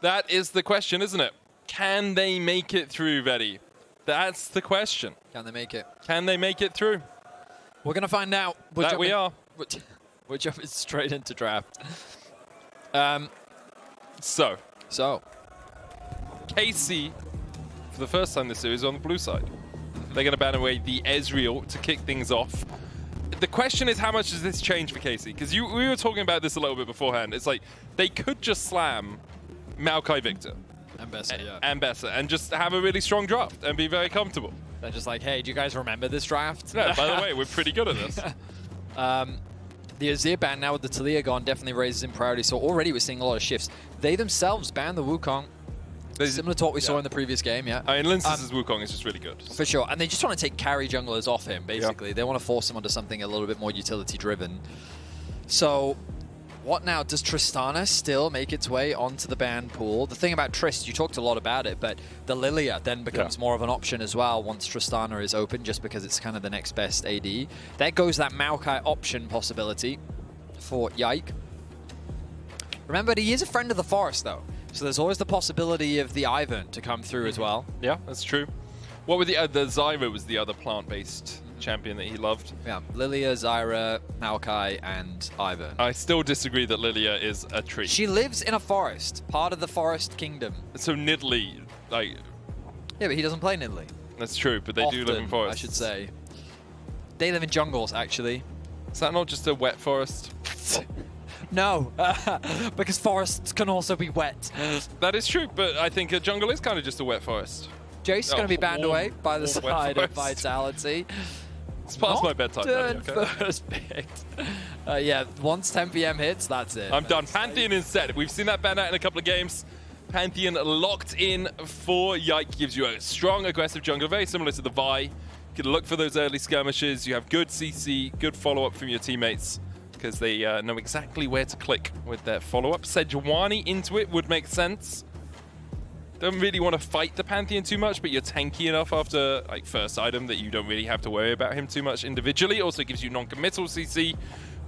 That is the question, isn't it? Can they make it through, Vedi? That's the question. Can they make it? Can they make it through? We're going to find out. We are. We're jumping straight into draft. So, KC, for the first time this series, on the blue side. They're going to ban away the Ezreal to kick things off. The question is, how much does this change for KC? Because we were talking about this a little bit beforehand. It's like, they could just slam Maokai Viktor. And Bessa, yeah. And Bessa, and just have a really strong draft and be very comfortable. They're just like, hey, do you guys remember this draft? No, by the way, we're pretty good at this. The Azir ban now with the Taliyah gone definitely raises in priority, so already we're seeing a lot of shifts. They themselves banned the Wukong. Similar to what we saw in the previous game, yeah. I mean, Lyncas' Wukong is just really good. For sure, and they just want to take carry junglers off him, basically. They want to force him onto something a little bit more utility-driven. So, what now? Does Tristana still make its way onto the ban pool? The thing about Trist, you talked a lot about it, but the Lilia then becomes more of an option as well once Tristana is open, just because it's kind of the next best AD. There goes that Maokai option possibility for Yike. Remember, he is a friend of the forest, though. So there's always the possibility of the Ivern to come through as well. Yeah, that's true. What were the Zyra was the other plant-based champion that he loved. Yeah, Lilia, Zyra, Maokai, and Ivern. I still disagree that Lilia is a tree. She lives in a forest, part of the forest kingdom. So Nidalee, like... Yeah, but he doesn't play Nidalee. That's true, but they Often, do live in forests. I should say. They live in jungles, actually. Is that not just a wet forest? No, because forests can also be wet. That is true, but I think a jungle is kind of just a wet forest. Jace is going to be banned away by the side of Vitality. It's past my bedtime, buddy, okay? First picked. Yeah, once 10 PM hits, that's it. I'm done. Pantheon instead. We've seen that ban out in a couple of games. Pantheon locked in for Yike. Gives you a strong, aggressive jungler, very similar to the Vi. You can look for those early skirmishes. You have good CC, good follow-up from your teammates, because they know exactly where to click with their follow-up. Sejuani into it would make sense. Don't really want to fight the Pantheon too much, but you're tanky enough after like first item that you don't really have to worry about him too much individually. Also gives you non-committal CC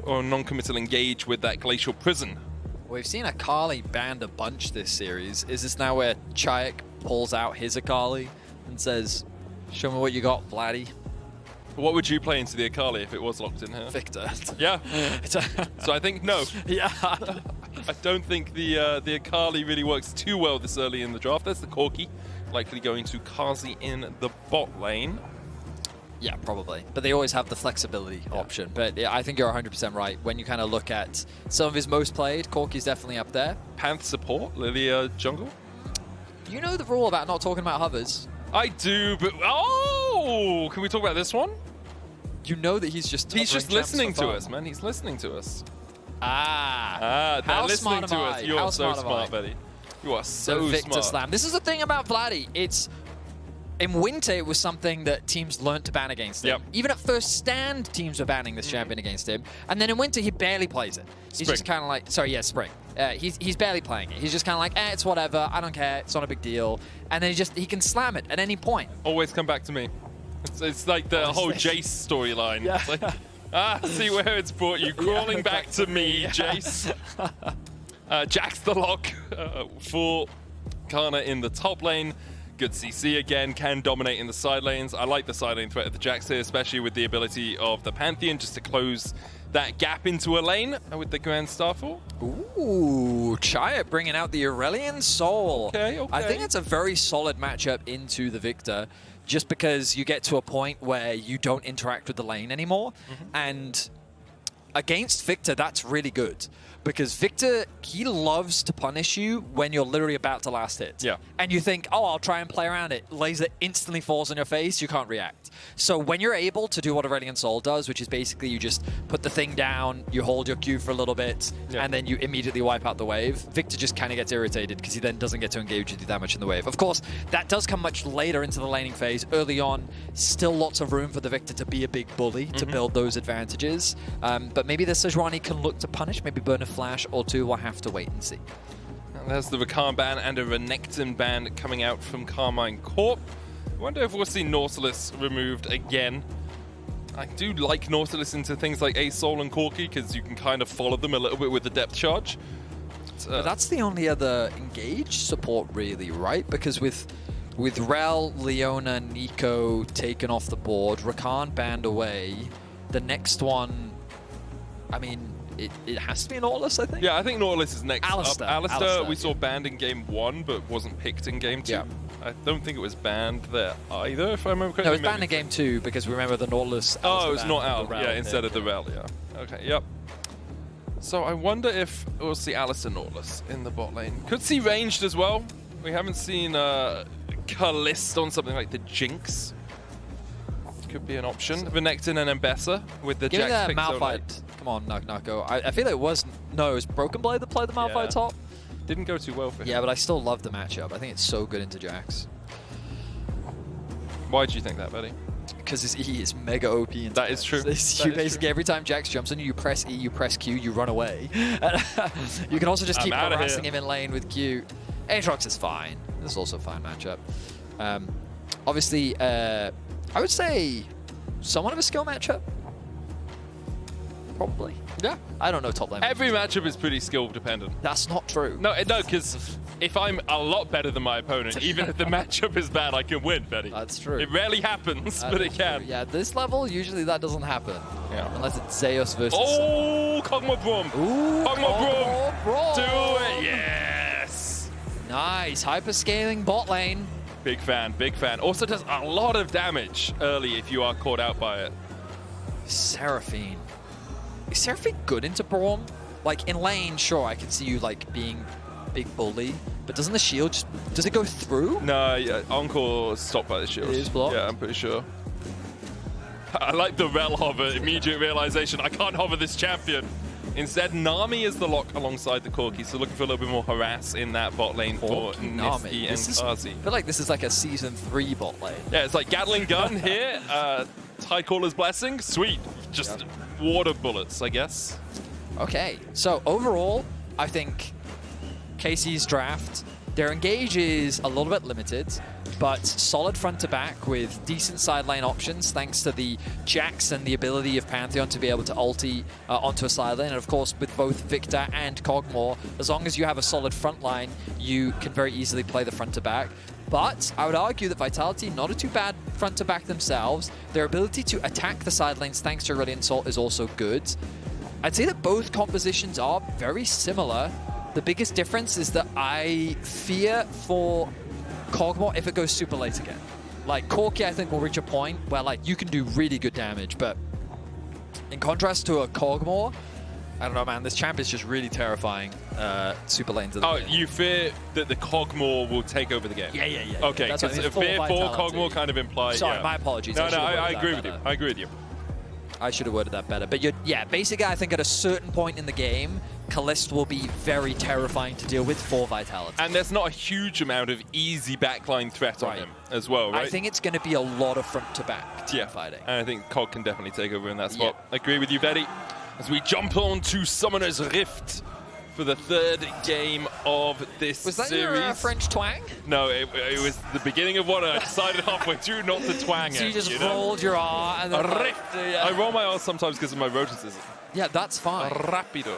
or non-committal engage with that Glacial Prison. We've seen Akali banned a bunch this series. Is this now where Czajek pulls out his Akali and says, show me what you got, Vladi? What would you play into the Akali if it was locked in here? Viktor. Yeah. So I think no. Yeah. I don't think the Akali really works too well this early in the draft. There's the Corki, likely going to Carzzy in the bot lane. Yeah, probably. But they always have the flexibility option. But yeah, I think you're 100% right. When you kind of look at some of his most played, Corki's definitely up there. Panth support, Lilia jungle. You know the rule about not talking about hovers? I do, but oh, can we talk about this one? You know that he's just listening to us, man. He's listening to us. They're listening to us. You are so smart, buddy. You are so Viktor smart. Slam. This is the thing about Vladi. In winter, it was something that teams learned to ban against him. Yep. Even at first stand, teams were banning this champion against him. And then in winter, he barely plays it. He's just kind of like, sorry, yeah, Spring. He's barely playing it. He's just kind of like, it's whatever. I don't care. It's not a big deal. And then he can slam it at any point. Always come back to me. It's like the whole Jace storyline. Yeah. It's like, see where it's brought you. Crawling back to me, Jace. Jack's the lock for Canna in the top lane. Good CC again, can dominate in the side lanes. I like the side lane threat of the Jax here, especially with the ability of the Pantheon just to close that gap into a lane with the Grand Starfall. Ooh, Czajek bringing out the Aurelion Sol. Okay. I think it's a very solid matchup into the Viktor, just because you get to a point where you don't interact with the lane anymore. And against Viktor, that's really good. Because Viktor, he loves to punish you when you're literally about to last hit. Yeah. And you think, oh, I'll try and play around it. Laser instantly falls on your face, you can't react. So when you're able to do what Aurelion Sol does, which is basically you just put the thing down, you hold your Q for a little bit, and then you immediately wipe out the wave, Viktor just kind of gets irritated because he then doesn't get to engage with you that much in the wave. Of course, that does come much later into the laning phase. Early on, still lots of room for the Viktor to be a big bully, to build those advantages. But maybe the Sejuani can look to punish, maybe burn a flash or two. We'll have to wait and see. And there's the Rakan ban and a Renekton ban coming out from Karmine Corp. I wonder if we'll see Nautilus removed again. I do like Nautilus into things like A Sol and Corki because you can kind of follow them a little bit with the depth charge. But that's the only other engaged support, really, right? Because with Rel, Leona, Niko taken off the board, Rakan banned away, the next one, I mean, it has to be an Nautilus, I think? Yeah, I think Nautilus is next Alistair. up. Alistair, we yeah. saw banned in game 1, but wasn't picked in game 2. Yeah. I don't think it was banned there either, if I remember correctly. No, it was banned in game 2 because remember the Nautilus. Oh, it was not out. out. Yeah, instead of the Rel, yeah. Okay, yep. So I wonder if we'll see Alistair Nautilus in the bot lane. Could see ranged as well. We haven't seen Caliste on something like the Jinx. Could be an option. Vernekton and Mbessa with the Give me Jax the pick so Malphite. late. Come on, Nako. I feel it was... No, it was Broken Blade that played the Malphite Yeah. top. Didn't go too well for him. Yeah, but I still love the matchup. I think it's so good into Jax. Why do you think that, Betty? Because his E is mega OP. Into That is true. You basically, every time Jax jumps on you, you press E, you press Q, you run away. You can also just keep harassing him in lane with Q. Aatrox is fine. This is also a fine matchup. Obviously, I would say somewhat of a skill matchup. Probably. Yeah. I don't know top lane. Every matchup is pretty skill dependent. That's not true. No, because if I'm a lot better than my opponent, even if the matchup is bad, I can win, Betty. That's true. It rarely happens, but it can. Yeah, this level, usually that doesn't happen. Yeah. Unless it's Zeus versus... Oh, Kog'Maw Braum. Ooh, Kog'Maw Braum. Do Braum. it, yes. Nice, hyper-scaling bot lane. Big fan, big fan. Also does a lot of damage early if you are caught out by it. Seraphine. Is Seraphine good into Braum? Like, in lane, sure, I can see you, like, being big bully. But doesn't the shield just... Does it go through? No, yeah, Encore is stopped by the shield. It is blocked? Yeah, I'm pretty sure. I like the Rel hover, immediate realization, I can't hover this champion. Instead, Nami is the lock alongside the Corki, so looking for a little bit more harass in that bot lane for Niski and Carzzy. I feel like this is like a Season 3 bot lane. Yeah, it's like Gatling Gun here, Tidecaller's Blessing, sweet. Just water bullets, I guess. Okay, so overall, I think KC's draft, their engage is a little bit limited, but solid front to back with decent side lane options thanks to the Jax and the ability of Pantheon to be able to ulti onto a side lane. And of course, with both Viktor and Kog'Maw, as long as you have a solid front line, you can very easily play the front to back. But I would argue that Vitality, not a too bad front to back themselves. Their ability to attack the side lanes thanks to Aurelion Sol is also good. I'd say that both compositions are very similar. The biggest difference is that I fear for Kog'Maw if it goes super late again. Like, Corki, I think, will reach a point where, like, you can do really good damage, but in contrast to a Kog'Maw, I don't know, man, this champ is just really terrifying super lanes of the game. You fear that the Kog'Maw will take over the game? Yeah. Okay, That's because fear for Kog'Maw kind of implies... Sorry, my apologies. No, I agree with you. I agree with you. I should have worded that better. But yeah, basically, I think at a certain point in the game, Caliste will be very terrifying to deal with for Vitality. And there's not a huge amount of easy backline threat on him as well, right? I think it's going to be a lot of front-to-back fighting. And I think Cog can definitely take over in that spot. I agree with you, Vedi. As we jump on to Summoner's Rift for the third game of this Was that series. your French twang? No, it was the beginning of what I decided halfway through not to twang So it. you just rolled your R and then... I roll my R sometimes because of my roticism. Yeah, that's fine. Rapido.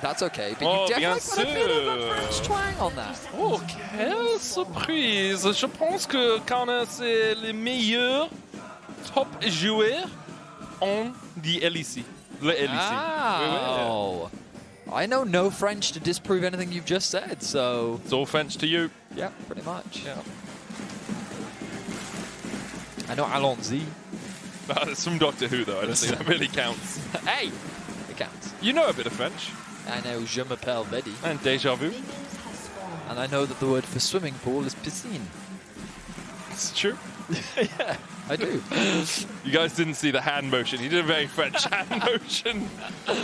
That's okay. But you definitely put a bit of a French twang on that. Oh, quelle surprise! Je pense que Canna, c'est le meilleur top joueur en the LEC. Le LEC. Oh. I know no French to disprove anything you've just said, so... It's all French to you. Yeah, pretty much. Yeah. I know allons-y. It's from Doctor Who, though. I don't think that really counts. Hey! It counts. You know a bit of French. I know je m'appelle Vedi. And déjà vu. And I know that the word for swimming pool is piscine. It's true. Yeah, I do. You guys didn't see the hand motion. He did a very French hand motion.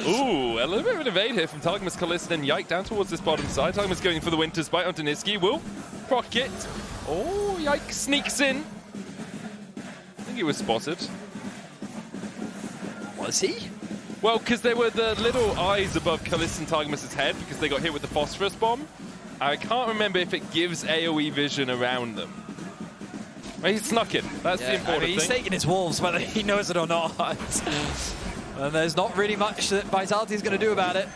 Ooh, a little bit of an evade here from Targamas, Caliste, and Yike down towards this bottom side. Targamas going for the Winter's Bite onto Niski. Will proc it. Oh, Yike sneaks in. I think he was spotted. Was he? Well, because there were the little eyes above Caliste and Targamas' head because they got hit with the phosphorus bomb. I can't remember if it gives AoE vision around them. Well, he snuck in. That's the important thing. He's taking his wolves, whether he knows it or not. And there's not really much that Vitality is going to do about it.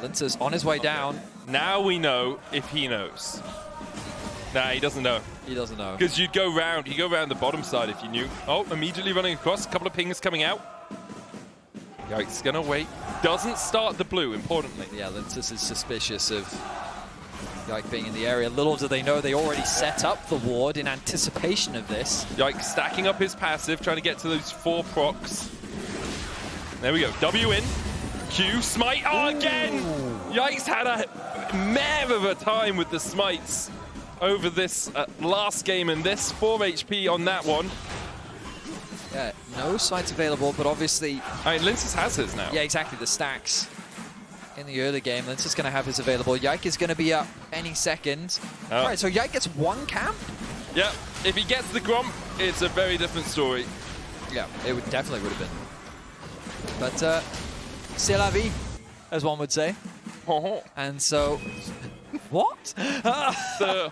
Lyncas on his way down. Now we know if he knows. Nah, he doesn't know. He doesn't know. Because you go round the bottom side if you knew. Oh, immediately running across, a couple of pings coming out. Yike's gonna wait. Doesn't start the blue, importantly. Yeah, Lyncas is suspicious of Yike being in the area. Little do they know they already set up the ward in anticipation of this. Yike stacking up his passive, trying to get to those 4 procs. There we go. W in. Q. Smite. Oh, again! Yike's had a mare of a time with the smites over this last game, and this 4 HP on that one. Yeah, no smites available, but obviously... I mean, Lyncas has his now. Yeah, exactly. The stacks in the early game. Lyncas is going to have his available. Yike is going to be up any second. Oh. All right, so Yike gets 1 camp? Yeah, if he gets the Gromp, it's a very different story. Yeah, it definitely would have been. But c'est la vie, as one would say. And so... What? The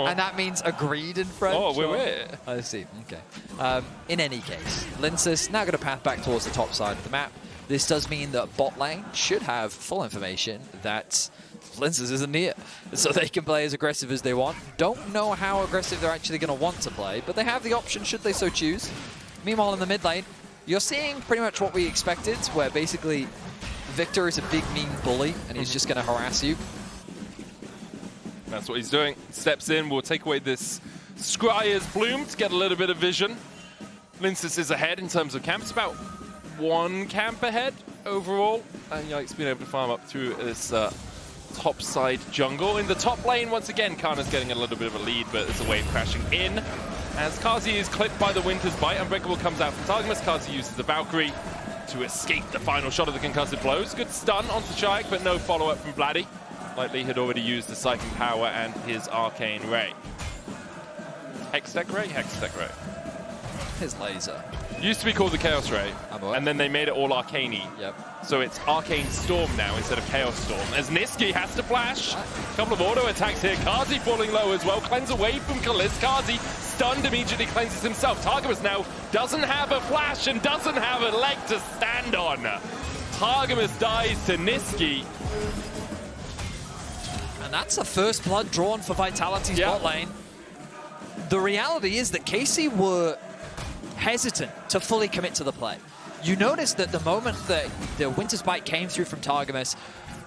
and that means agreed in French? Oh, we're I see, okay. In any case, Lyncas now going to path back towards the top side of the map. This does mean that bot lane should have full information that Lyncas isn't near, so they can play as aggressive as they want. Don't know how aggressive they're actually going to want to play, but they have the option should they so choose. Meanwhile, in the mid lane, you're seeing pretty much what we expected, where basically Viktor is a big, mean bully, and he's just going to harass you. That's what he's doing. Steps in, will take away this Scryer's Bloom to get a little bit of vision. Lyncas is ahead in terms of camps, about 1 camp ahead overall. And Yike's been able to farm up through this top side jungle. In the top lane, once again, Canna's getting a little bit of a lead, but it's a wave crashing in. As Carzzy is clipped by the Winter's Bite, Unbreakable comes out from Targamas. Carzzy uses the Valkyrie to escape the final shot of the concussive blows. Good stun onto Czajek, but no follow-up from Vladi. Likely had already used the Psychic Power and his Arcane Ray. Hextech Ray? Hextech Ray. His laser. Used to be called the Chaos Ray, and then they made it all Arcane-y. Yep. So it's Arcane Storm now instead of Chaos Storm. As Niski has to flash. A couple of auto attacks here. Carzzy falling low as well. Cleanse away from Caliste. Carzzy stunned, immediately cleanses himself. Targamas now doesn't have a flash and doesn't have a leg to stand on. Targamas dies to Niski. And that's the first blood drawn for Vitality's bot lane. The reality is that KC were hesitant to fully commit to the play. You notice that the moment that the Winter's Bite came through from Targamas,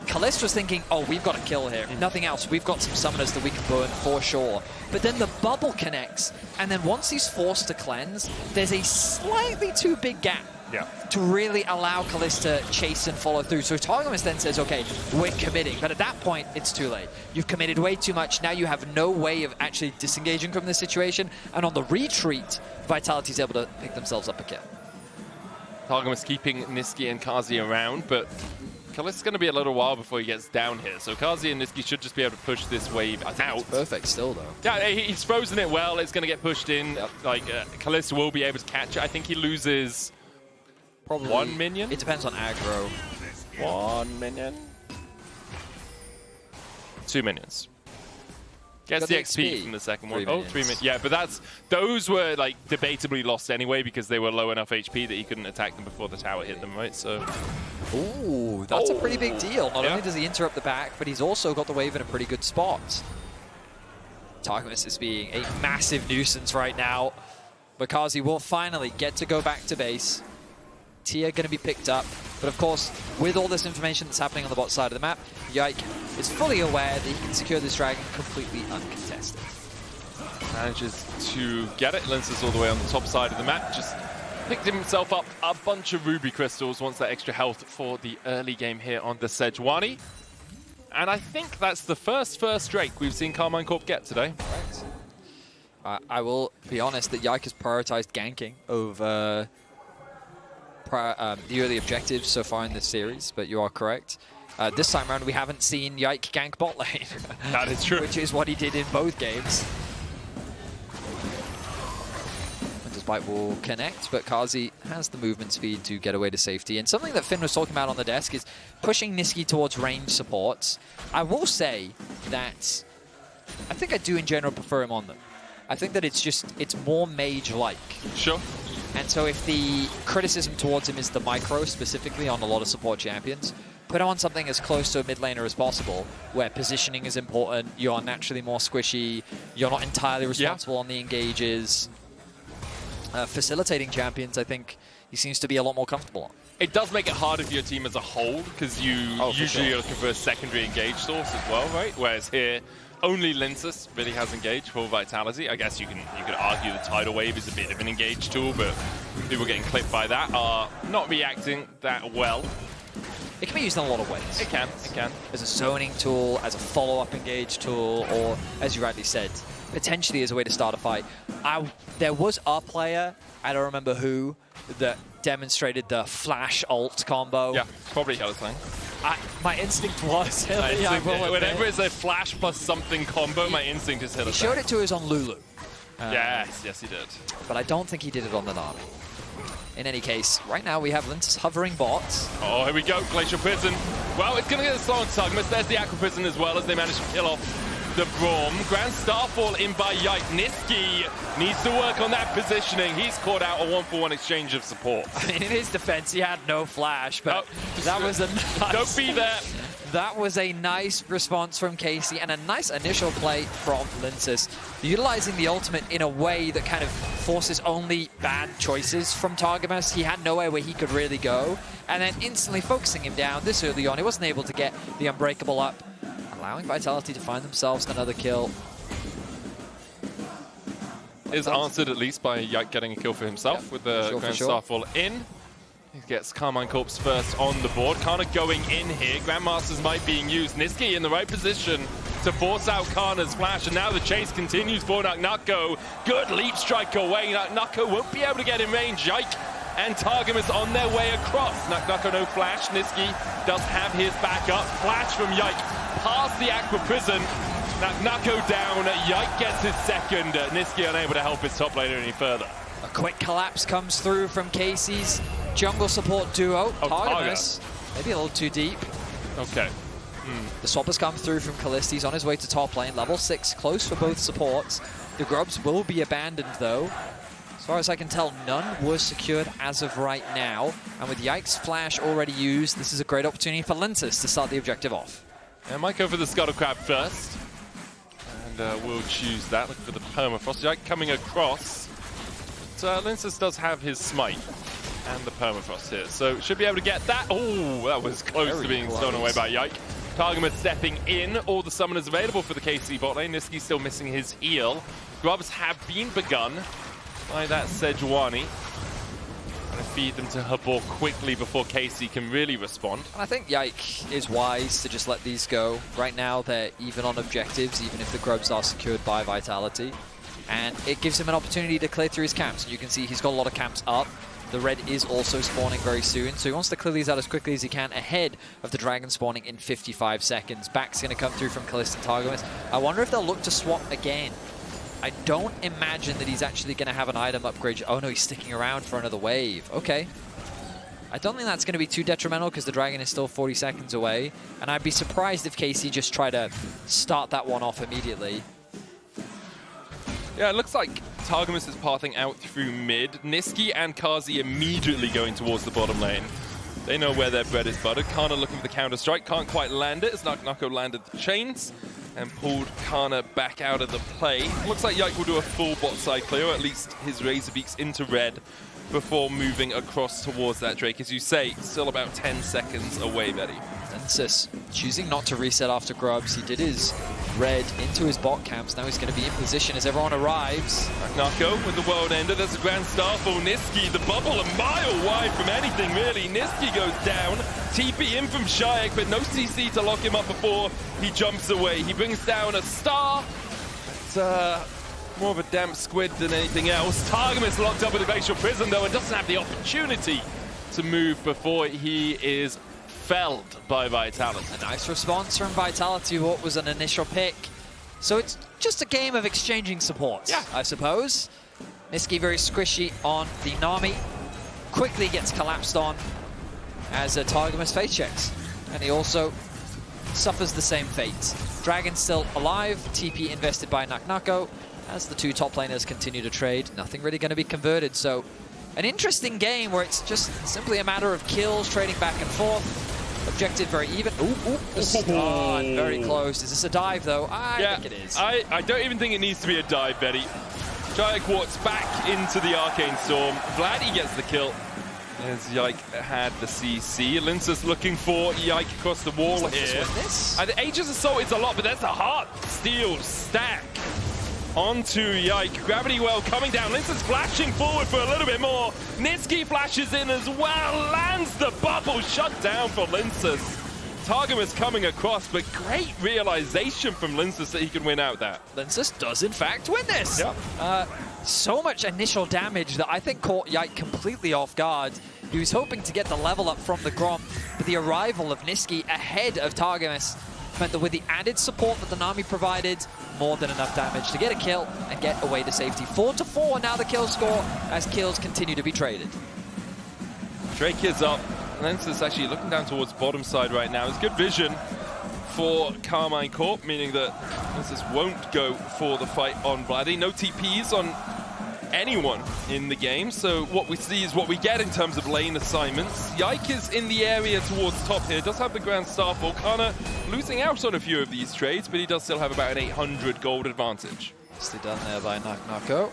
Caliste was thinking, oh, we've got a kill here. Nothing else. We've got some summoners that we can burn for sure. But then the bubble connects, and then once he's forced to cleanse, there's a slightly too big gap to really allow Caliste to chase and follow through. So Targamas then says, okay, we're committing. But at that point, it's too late. You've committed way too much. Now you have no way of actually disengaging from this situation. And on the retreat, Vitality's able to pick themselves up a kill. Targamas keeping Niski and Carzzy around, but Caliste's going to be a little while before he gets down here. So Carzzy and Niski should just be able to push this wave out. It's perfect still, though. Yeah, he's frozen it well. It's going to get pushed in. Like, Caliste will be able to catch it. I think he loses probably 1 minion. It depends on aggro. 1 minion. 2 minions. Gets the XP from the second one. 3 minions. Yeah, but those were like debatably lost anyway because they were low enough HP that he couldn't attack them before the tower hit them, right? So. Ooh, that's a pretty big deal. Not only does he interrupt the back, but he's also got the wave in a pretty good spot. Targamas is being a massive nuisance right now. But Carzzy will finally get to go back to base. Tia going to be picked up. But of course, with all this information that's happening on the bot side of the map, Yike is fully aware that he can secure this dragon completely uncontested. Manages to get it. Lyncas all the way on the top side of the map. Just picked himself up a bunch of ruby crystals, wants that extra health for the early game here on the Sejuani. And I think that's the first Drake we've seen Karmine Corp get today. Right. I will be honest that Yike has prioritized ganking over the early objectives so far in this series, but you are correct. This time around, we haven't seen Yike gank bot lane. That is true. Which is what he did in both games. Winter's Bite will connect, but Carzzy has the movement speed to get away to safety. And something that Finn was talking about on the desk is pushing Niski towards range supports. I will say that I think I do in general prefer him on them. I think that it's more mage-like. Sure. And so if the criticism towards him is the micro, specifically on a lot of support champions, put him on something as close to a mid laner as possible, where positioning is important, you're naturally more squishy, you're not entirely responsible on the engages. Facilitating champions, I think he seems to be a lot more comfortable on. It does make it harder for your team as a whole, because you usually are looking for a secondary engage source as well, right? Whereas here, only Lyncas really has engage for Vitality. I guess you could argue the Tidal Wave is a bit of an engage tool, but people getting clipped by that are not reacting that well. It can be used in a lot of ways. It can. As a zoning tool, as a follow-up engage tool, or, as you rightly said, potentially as a way to start a fight. There was a player, I don't remember who, that demonstrated the flash ult combo. Yeah, probably Hylissang. My instinct was Hylissang. Whenever it's a flash plus something combo, my instinct is Hylissang. He showed it to us on Lulu. Yes, he did. But I don't think he did it on the Nami. In any case, right now we have Lyncas hovering bots. Oh, here we go, Glacial Prison. Well, it's going to get a slow on Targamas. There's the Aqua Prison as well, as they manage to kill off the Braum. Grand Starfall in by Yike. Niski needs to work on that positioning. He's caught out a 1-for-1 exchange of support. I mean, in his defense, he had no flash, but that was a nice... Don't be there. That was a nice response from Casey and a nice initial play from Lyncas, utilizing the ultimate in a way that kind of forces only bad choices from Targamas. He had nowhere where he could really go, and then instantly focusing him down this early on. He wasn't able to get the Unbreakable up, allowing Vitality to find themselves another kill. Is answered at least by Yike getting a kill for himself with the Grand Starfall in. He gets Karmine Corp's first on the board. Canna going in here. Grandmaster's Might being used. Niski in the right position to force out Kanna's flash, and now the chase continues for Nako. Good leap strike away. Nako won't be able to get in range. Yike and Targamas on their way across. Nako no flash. Niski does have his backup. Flash from Yike past the Aqua Prison. Nako down. Yike gets his second. Niski unable to help his top laner any further. A quick collapse comes through from Casey's jungle support duo. Targamas, maybe a little too deep. Okay. The swap has come through from Caliste. He's on his way to top lane. Level 6, close for both supports. The grubs will be abandoned, though. As far as I can tell, none was secured as of right now. And with Yike's flash already used, this is a great opportunity for Lyncas to start the objective off. I might go for the Scuttle Crab first. And we'll choose that. Looking for the Permafrost. Yike coming across. But Lyncas does have his smite and the Permafrost here, so should be able to get that. Oh, that was close to being stolen away by Yike. Targamas stepping in, all the summoners available for the KC bot lane. Niski still missing his heal. Grubs have been begun by that Sejuani. Trying to feed them to her ball quickly before KC can really respond. I think Yike is wise to just let these go. Right now they're even on objectives, even if the grubs are secured by Vitality. And it gives him an opportunity to clear through his camps. You can see he's got a lot of camps up. The red is also spawning very soon, so he wants to clear these out as quickly as he can ahead of the dragon spawning in 55 seconds. Back's going to come through from Caliste and Targamas. I wonder if they'll look to swap again. I don't imagine that he's actually going to have an item upgrade. Oh no, he's sticking around for another wave. Okay. I don't think that's going to be too detrimental because the dragon is still 40 seconds away. And I'd be surprised if KC just try to start that one off immediately. Yeah, it looks like Targamas is pathing out through mid. Niski and Carzzy immediately going towards the bottom lane. They know where their bread is buttered. Canna looking for the counter-strike. Can't quite land it as Nako landed the chains and pulled Canna back out of the play. Looks like Yike will do a full bot side clear, or at least his Razorbeaks into red before moving across towards that Drake. As you say, still about 10 seconds away, Betty. Lyncas choosing not to reset after grubs. He did his red into his bot camps. Now he's going to be in position as everyone arrives. Nako with the world ender. There's a Grand Starfall. Niski, the bubble a mile wide from anything, really. Niski goes down. TP in from Czajek, but no CC to lock him up before he jumps away. He brings down a star. It's more of a damp squid than anything else. Targamas locked up with a glacial prison, though, and doesn't have the opportunity to move before he is felled by Vitality. A nice response from Vitality, what was an initial pick. So it's just a game of exchanging supports, I suppose. Niski very squishy on the Nami. Quickly gets collapsed on as Targamas face checks. And he also suffers the same fate. Dragon still alive, TP invested by Nako. As the two top laners continue to trade, nothing really going to be converted. So an interesting game where it's just simply a matter of kills trading back and forth. Objective very even. Ooh, the stun, very close. Is this a dive though? I think it is. I don't even think it needs to be a dive, Betty. Czajek walks back into the Arcane Storm. Vladi gets the kill. As Yike had the CC. Lyncas looking for Yike across the wall here. Aegis Assault is a lot, but that's a Heart Steel stack onto Yike. Gravity Well coming down. Lyncas flashing forward for a little bit more. Niski flashes in as well. Lands the bubble. Shut down for Lyncas. Targamas coming across, but great realization from Lyncas that he can win out that. Lyncas does in fact win this. Yep. So much initial damage that I think caught Yike completely off guard. He was hoping to get the level up from the Grom, but the arrival of Niski ahead of Targamas meant that with the added support that the Nami provided, more than enough damage to get a kill and get away to safety. 4-4 now the kill score as kills continue to be traded. Drake is up. Lyncas actually looking down towards bottom side right now. It's good vision for Karmine Corp, meaning that Lyncas won't go for the fight on Vladi. No TPs on anyone in the game, so what we see is what we get in terms of lane assignments. Yike is in the area towards top here, does have the Grand Starfall. Kana losing out on a few of these trades, but he does still have about an 800 gold advantage. Nicely done there by Nako.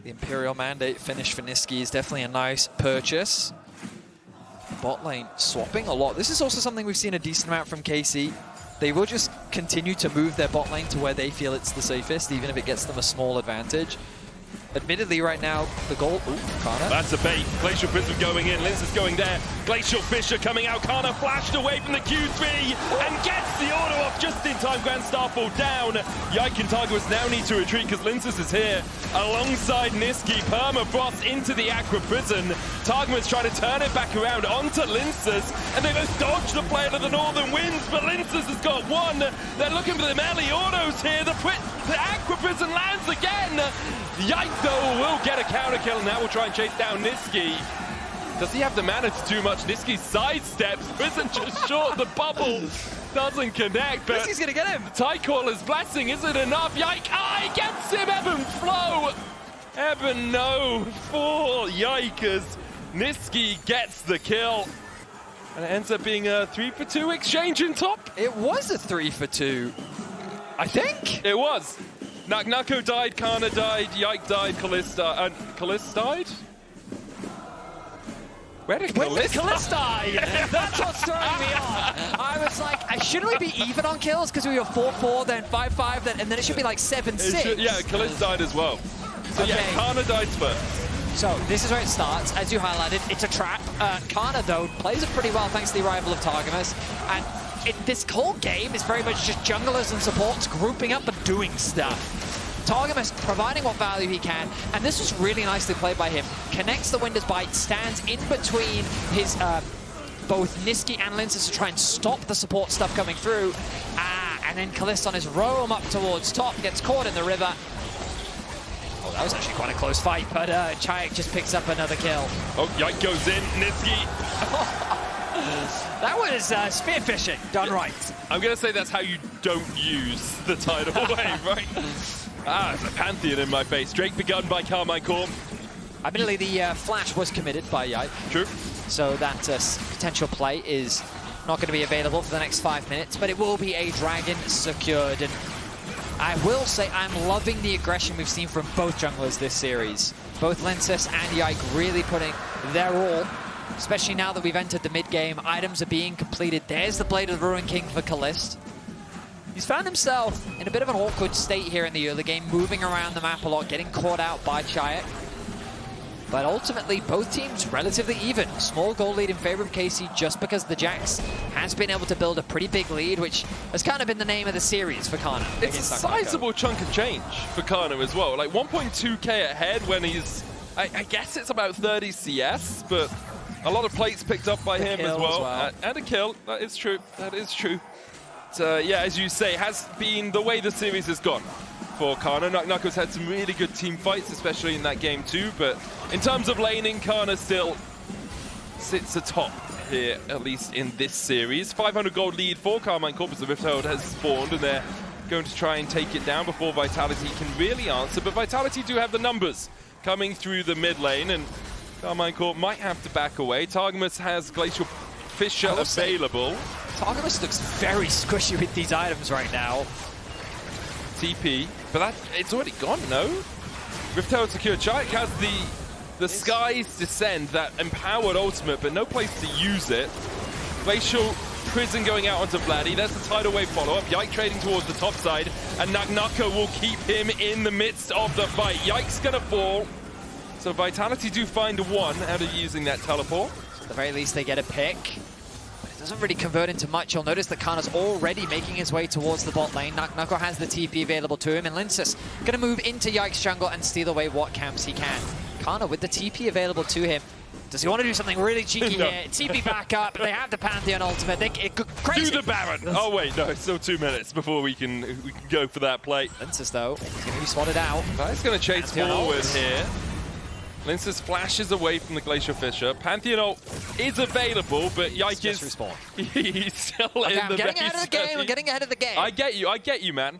The Imperial Mandate finish for Niski is definitely a nice purchase. Bot lane swapping a lot. This is also something we've seen a decent amount from KC. They will just continue to move their bot lane to where they feel it's the safest, even if it gets them a small advantage. Admittedly, right now, the goal... Ooh, Canna. That's a bait. Glacial Prism going in. Lyncas going there. Glacial Fissure coming out. Canna flashed away from the Q3 and gets the auto off just in time. Grand Starfall down. Yike and Targamas now need to retreat because Lyncas is here alongside Niski. Permafrost into the Aqua Prison. Targamas trying to turn it back around onto Lyncas, and they both dodge the Player of the Northern Winds, but Lyncas has got one. They're looking for the melee autos here. The Aqua Prison lands again. Yike, though, will get a counter kill. Now we'll try and chase down Niski. Does he have the mana to do much? Niski sidesteps. Prison just short. The bubble doesn't connect. But Niski's going to get him. Tycaller's blessing isn't enough. Yike, he gets him. Ebb and flow. Ebb and no for Yike as Niski gets the kill. And it ends up being a 3-for-2 exchange in top. It was a 3-for-2, I think. It was. Nako died, Canna died, Yike died, Caliste died? Where did Caliste die? That's what's throwing me off. I was like, shouldn't we be even on kills? Because we were 4-4, then 5-5, and then it should be like 7-6. Yeah, Caliste died as well. So okay. Yeah, Canna died first. So this is where it starts. As you highlighted, it's a trap. Canna, though, plays it pretty well thanks to the arrival of Targamas. And this whole game is very much just junglers and supports grouping up and doing stuff. Targamas providing what value he can, and this was really nicely played by him. Connects the Winter's Bite, stands in between his both Niski and Lyncas to try and stop the support stuff coming through. And then Caliste on his roam up towards top, gets caught in the river. Oh, that was actually quite a close fight, but Czajek just picks up another kill. Oh, Yike goes in, Niski. That was spear fishing done right. I'm going to say that's how you don't use the tidal wave, right? It's a Pantheon in my face. Drake begun by Karmine Corp. Admittedly, the flash was committed by Yike. True. So that potential play is not going to be available for the next 5 minutes, but it will be a dragon secured. And I will say I'm loving the aggression we've seen from both junglers this series. Both Lyncas and Yike really putting their all, especially now that we've entered the mid-game. Items are being completed. There's the Blade of the Ruin King for Caliste. He's found himself in a bit of an awkward state here in the early game, moving around the map a lot, getting caught out by Czajek. But ultimately, both teams relatively even. Small goal lead in favor of KC just because the Jax has been able to build a pretty big lead, which has kind of been the name of the series for Canna. It's a sizable chunk of change for Canna as well. Like 1.2k ahead when he's, I guess it's about 30 CS, but a lot of plates picked up by him as well. And a kill, that is true, that is true. Yeah, as you say, has been the way the series has gone for Canna. Nako's had some really good team fights, especially in that game too, but in terms of laning, Canna still sits atop here, at least in this series. 500 gold lead for Karmine Corp as the Rift Herald has spawned, and they're going to try and take it down before Vitality can really answer, but Vitality do have the numbers coming through the mid lane, and Karmine Corp might have to back away. Targamas has Glacial Fissure available. Targamas looks very squishy with these items right now. TP, but it's already gone, no? Rift Herald secure. Czajek has the Skies Descend, that empowered ultimate, but no place to use it. Glacial Prison going out onto Vladi. There's the tidal wave follow-up. Yike trading towards the top side, and Nako will keep him in the midst of the fight. Yike's gonna fall. So Vitality do find one out of using that teleport. At the very least, they get a pick. But it doesn't really convert into much. You'll notice that Canna's already making his way towards the bot lane. Nako has the TP available to him, and Lyncas gonna move into Yike's jungle and steal away what camps he can. Canna with the TP available to him. Does he want to do something really cheeky No. here? TP back up, they have the Pantheon ultimate. It could crazy. Do the Baron! Oh wait, no, it's still 2 minutes before we can go for that play. Lyncas though, he's gonna be swatted out. He's gonna chase Pantheon forward ult. here. Lyncas flashes away from the Glacial Fissure. Pantheon ult is available, but Yike is respawn. he's still Okay, in I'm the getting base. ahead of the game. I'm getting ahead of the game. I get you, man.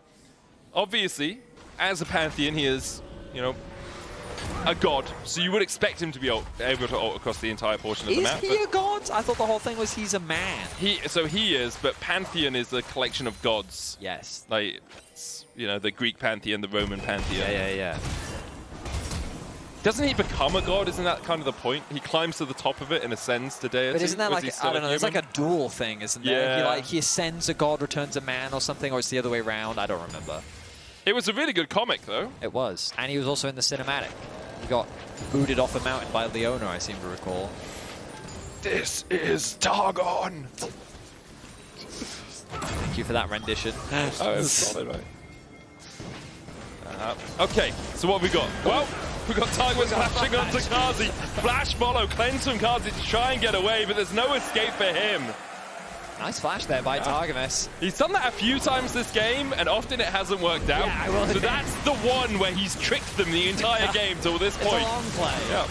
Obviously, as a Pantheon, he is, you know, a god, so you would expect him to be able to ult across the entire portion of the map. Is he a god? I thought the whole thing was he's a man. So he is, but Pantheon is a collection of gods. Yes. Like, you know, the Greek Pantheon, the Roman Pantheon. Yeah. Doesn't he become a god? Isn't that kind of the point? He climbs to the top of it and ascends to deity. But isn't that Or is like, he still I don't know, there's like human? a dual thing, isn't there? Yeah. He ascends a god, returns a man or something, or it's the other way around. I don't remember. It was a really good comic, though. It was. And he was also in the cinematic. He got booted off a mountain by Leona, I seem to recall. This is Targon. Thank you for that rendition. Oh, it was solid, right? Okay, so what have we got? Well, we got Targamas flashing onto Carzzy. Flash follow, cleanse from Carzzy to try and get away, but there's no escape for him. Nice flash there by Targamas. He's done that a few times this game, and often it hasn't worked out. Yeah, I will so admit. that's the one where he's tricked them the entire game till this It's point. a long play. Yeah.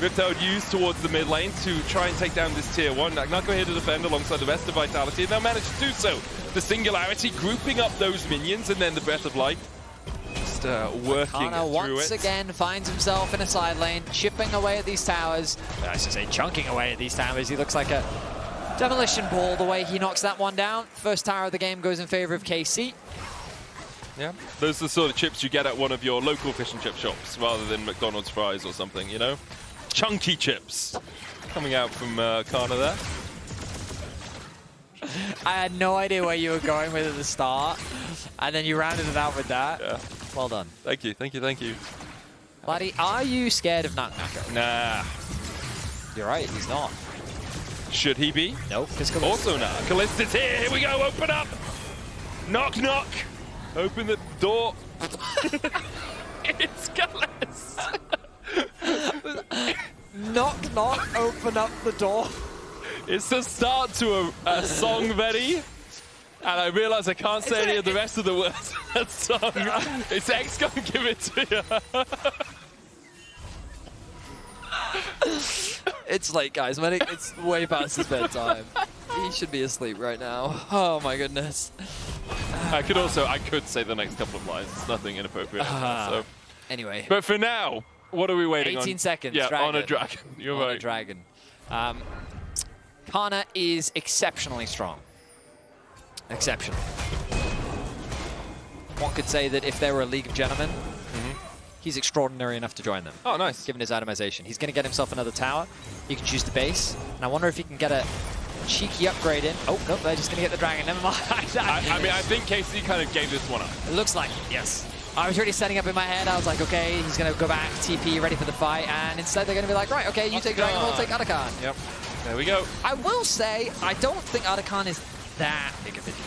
Rift Herald used towards the mid lane to try and take down this tier 1. Nako here to defend alongside the rest of Vitality, and they'll manage to do so. The Singularity grouping up those minions, and then the Breath of Light just working Canna through once it. again finds himself in a side lane, chipping away at these towers. I should say chunking away at these towers. He looks like a demolition ball the way he knocks that one down. First tower of the game goes in favor of KC. Yeah, those are the sort of chips you get at one of your local fish and chip shops rather than McDonald's fries or something, you know? Chunky chips coming out from Canna there. I had no idea where you were going with at the start, and then you rounded it out with that. Yeah. Well done. Thank you. Vladi, are you scared of Nako? Nah. You're right, he's not. Should he be? Nope, because Also not. Caliste's here. Here we go. Open up. Knock, knock. Open the door. It's Caliste. Knock, knock, open up the door. It's the start to a song, Vedi. And I realize I can't say any of the rest of the words of that song. It's XCOM, give it to you. It's late, guys. It's way past his bedtime. He should be asleep right now. Oh my goodness. I could say the next couple of lines. It's nothing inappropriate. So. Anyway. But for now, what are we waiting 18 on? seconds, Yeah, dragon. on a dragon. You're On right. a dragon. Canna is exceptionally strong. Exceptional. One could say that if there were a League of Gentlemen, he's extraordinary enough to join them. Oh, nice. Given his itemization. He's going to get himself another tower. He can choose the base. And I wonder if he can get a cheeky upgrade in. Oh, no, they're just going to get the dragon. Never mind. I mean, I think KC kind of gave this one up. It looks like it, yes. I was already setting up in my head. I was like, okay, he's going to go back, TP, ready for the fight. And instead they're going to be like, right, okay, you take dragon, we'll take Aatrox. Yep. There we go. I will say, I don't think Aatrox is that big of a deal.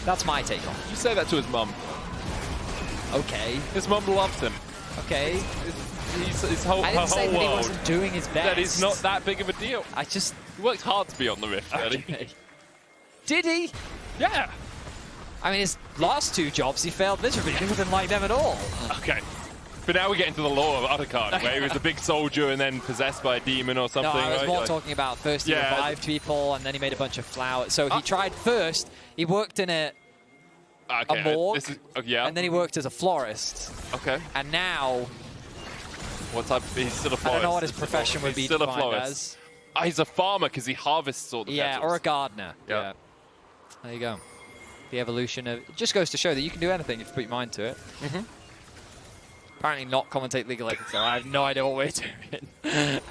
That's my take on it. You say that to his mum. Okay. His mum loves him. Okay. His whole, I her didn't say whole that he world. wasn't doing his best. That he's not that big of a deal. I just... He worked hard to be on the Rift, Eddie. Okay. Did he? Yeah. I mean, his last two jobs, he failed miserably. He didn't like them at all. Okay. But now we get into the lore of Aatrox, where he was a big soldier and then possessed by a demon or something, No, I was right? more Like- talking about first he Yeah. revived people and then he made a bunch of flowers. So he tried first, he worked in a Okay, morgue, this is, yeah. and then he worked as a florist. Okay. And now, What type? He's still a I florist. don't know what his He's profession would be still a defined florist. as. he's a farmer because he harvests all the petals. Or a gardener. Yep. Yeah. There you go. The evolution of... It just goes to show that you can do anything if you put your mind to it. Apparently not commentate League of Legends, so I have no idea what we're doing.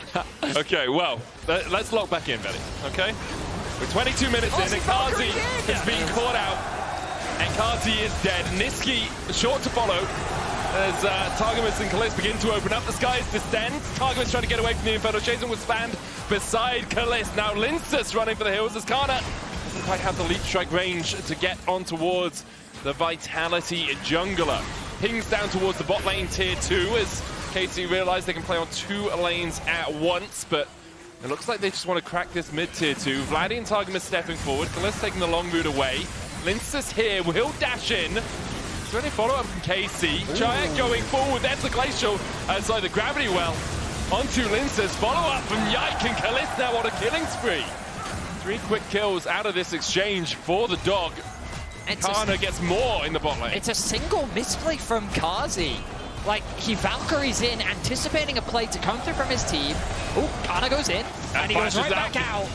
Okay, well, let's lock back in, Vedi, okay? We're 22 minutes in, and Carzzy is being caught out. And Carzzy is dead. Niski, short to follow. As Targamas and Caliste begin to open up. The skies descend. Targamas trying to get away from the Inferno. Jason will stand beside Caliste. Now Lyncas running for the hills as Canna doesn't quite have the leap strike range to get on towards the Vitality jungler. Pings down towards the bot lane tier 2 as KC realize they can play on 2 lanes at once, but it looks like they just want to crack this mid tier 2. Vladi and Targamas stepping forward. Caliste taking the long route away. Lyncas here will dash in. Is there any follow-up from KC? Czajek going forward. There's the glacial outside the gravity well. Onto Lyncas. Follow-up from Yike and Caliste now on a killing spree. 3 quick kills out of this exchange for the dog. Canna gets more in the bot lane. It's a single misplay from Carzzy. Like, he Valkyries in, anticipating a play to come through from his team. Oh, Canna goes in, and he goes right back out.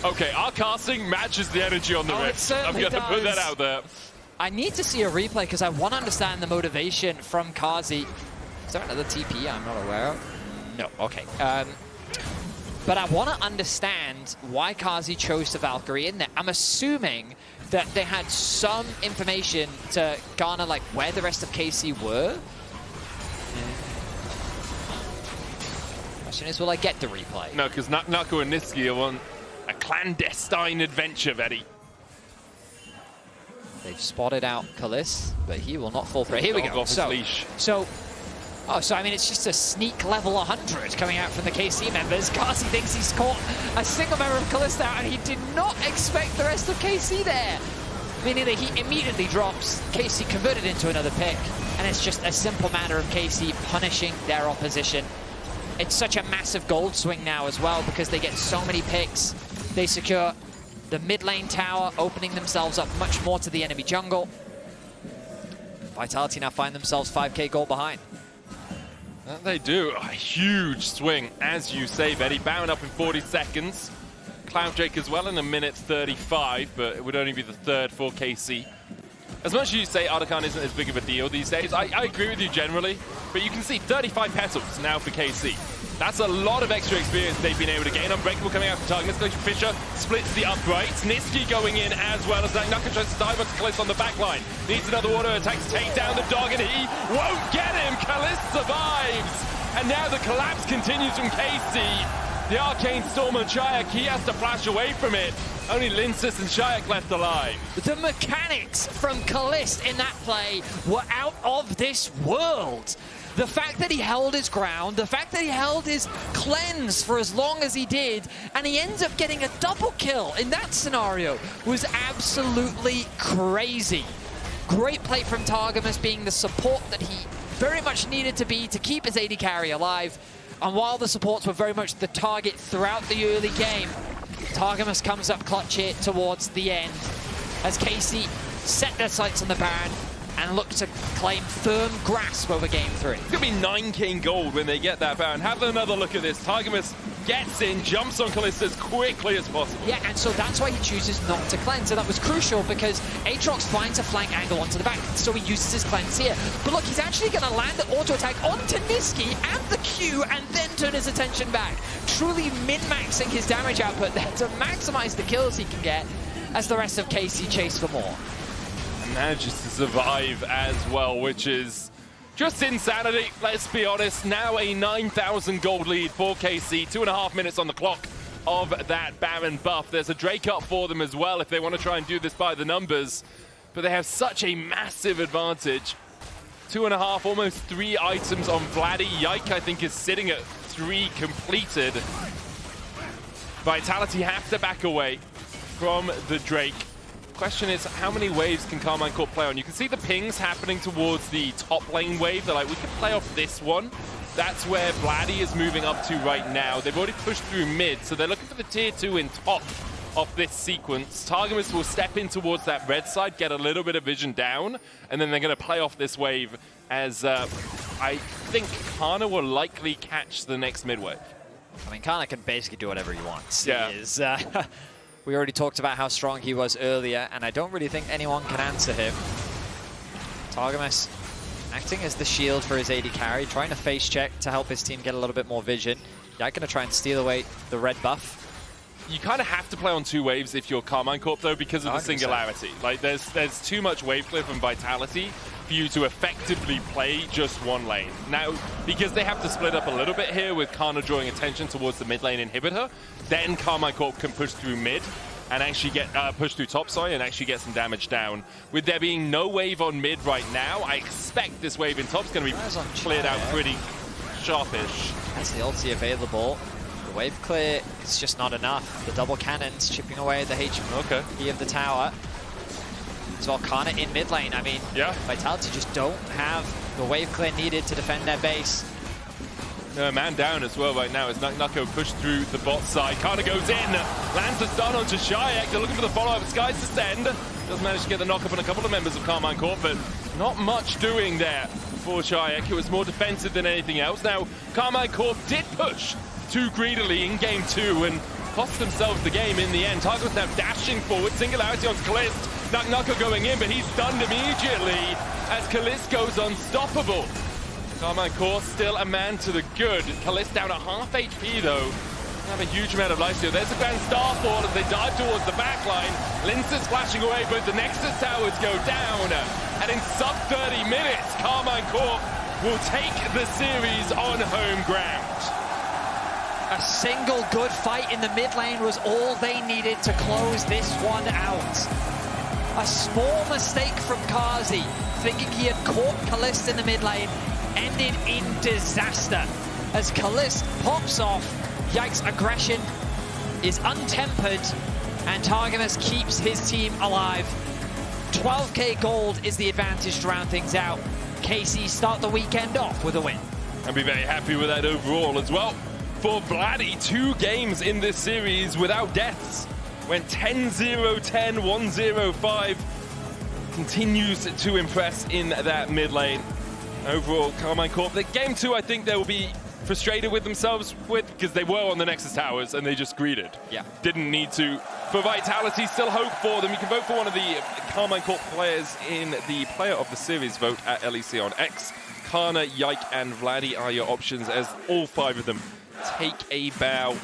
Okay, our casting matches the energy on the Rift. I'm going to put that out there. I need to see a replay because I want to understand the motivation from Carzzy. Is there another TP I'm not aware of? No, okay. But I want to understand why Carzzy chose to Valkyrie in there. I'm assuming that they had some information to garner like where the rest of KC were. Question is, will I get the replay? No, because Nako and Niski are on a clandestine adventure, Vedi. They've spotted out Caliste, but he will not fall through. Here we go. So, I mean, it's just a sneak level 100 coming out from the KC members. Carzzy thinks he's caught a single member of Caliste out, and he did not expect the rest of KC there. Meaning that he immediately drops. KC converted into another pick, and it's just a simple matter of KC punishing their opposition. It's such a massive gold swing now as well because they get so many picks. They secure the mid lane tower, opening themselves up much more to the enemy jungle. Vitality now find themselves 5k gold behind. They do. A huge swing, as you say, Vedi. Bowing up in 40 seconds. Cloudjake as well in a minute 35, but it would only be the third for KC. As much as you say Aatrox isn't as big of a deal these days, I agree with you generally, but you can see 35 petals now for KC. That's a lot of extra experience they've been able to gain. Unbreakable coming out from Targamas. Fisher splits the uprights. Niski going in as well as Nako tries to dive onto Caliste on the back line. Needs another auto attack to take down the dog, and he won't get him. Caliste survives. And now the collapse continues from KC. The Arcane Storm on Czajek, he has to flash away from it. Only Lyncas and Czajek left alive. The mechanics from Caliste in that play were out of this world. The fact that he held his ground, the fact that he held his cleanse for as long as he did, and he ends up getting a double kill in that scenario was absolutely crazy. Great play from Targamas, being the support that he very much needed to be to keep his AD carry alive. And while the supports were very much the target throughout the early game, Targamas comes up clutch here towards the end as KC set their sights on the Baron and look to claim firm grasp over game 3. It's going to be 9k in gold when they get that Baron. Have another look at this. Targamas gets in, jumps on Caliste as quickly as possible. Yeah, and so that's why he chooses not to cleanse. So that was crucial because Aatrox finds a flank angle onto the back, so he uses his cleanse here. But look, he's actually going to land the auto attack onto Niski and the Q and then turn his attention back. Truly min-maxing his damage output there to maximize the kills he can get as the rest of KC chase for more. Manages to survive as well, which is just insanity, let's be honest. Now a 9,000 gold lead for KC, 2.5 minutes on the clock of that Baron buff. There's a Drake up for them as well if they want to try and do this by the numbers, but they have such a massive advantage. 2.5, almost 3 items on Vladi. Yike, I think, is sitting at 3 completed. Vitality have to back away from the Drake. Question is, how many waves can Karmine Corp play on? You can see the pings happening towards the top lane wave. They're like, we can play off this one. That's where Vladi is moving up to right now. They've already pushed through mid, so they're looking for the tier 2 in top of this sequence. Targamas will step in towards that red side, get a little bit of vision down, and then they're going to play off this wave as I think Canna will likely catch the next mid wave. I mean, Canna can basically do whatever he wants. Yeah. He is, we already talked about how strong he was earlier, and I don't really think anyone can answer him. Targamas acting as the shield for his AD carry, trying to face check to help his team get a little bit more vision. Yike going to try and steal away the red buff. You kind of have to play on 2 waves if you're Karmine Corp, though, because of the singularity. Like, there's too much wave cliff and vitality for you to effectively play just 1 lane. Now, because they have to split up a little bit here with Canna drawing attention towards the mid lane inhibitor, then Karmine Corp can push through mid and actually get push through top, and actually get some damage down. With there being no wave on mid right now, I expect this wave in top's going to be cleared out pretty sharpish. That's the ulti available. The wave clear is just not enough. The double cannons chipping away at the HP of the tower. As well, Canna in mid lane. I mean, Vitality just don't have the wave clear needed to defend their base. Man down as well right now as Nako pushed through the bot side. Canna goes in, lands the stun onto Czajek. They're looking for the follow-up. Skies descend. Does manage to get the knock up on a couple of members of Karmine Corp, but not much doing there for Czajek. It was more defensive than anything else. Now, Karmine Corp did push too greedily in game 2 and cost themselves the game in the end. Targamas now dashing forward. Singularity on Caliste. Nako going in, but he's stunned immediately as Caliste goes unstoppable. Karmine Corp still a man to the good. Caliste down at half HP though. Have a huge amount of life steal. There's a Grand Starfall as they dive towards the back line. Lyncas flashing away, but the Nexus towers go down. And in sub 30 minutes, Karmine Corp will take the series on home ground. A single good fight in the mid lane was all they needed to close this one out. A small mistake from Carzzy, thinking he had caught Caliste in the mid lane, ended in disaster. As Caliste pops off, Yike's aggression is untempered, and Targamas keeps his team alive. 12k gold is the advantage to round things out. KC start the weekend off with a win. And be very happy with that overall as well. For Vladi, 2 games in this series without deaths. Went 10-0, 10, 1-0, 5. Continues to impress in that mid lane. Overall, Karmine Corp, the game 2, I think they will be frustrated with themselves because they were on the Nexus towers and they just greeted. Yeah. Didn't need to. For Vitality, still hope for them. You can vote for one of the Karmine Corp players in the Player of the Series vote at LEC on X. Canna, Yike, and Vladi are your options as all 5 of them take a bow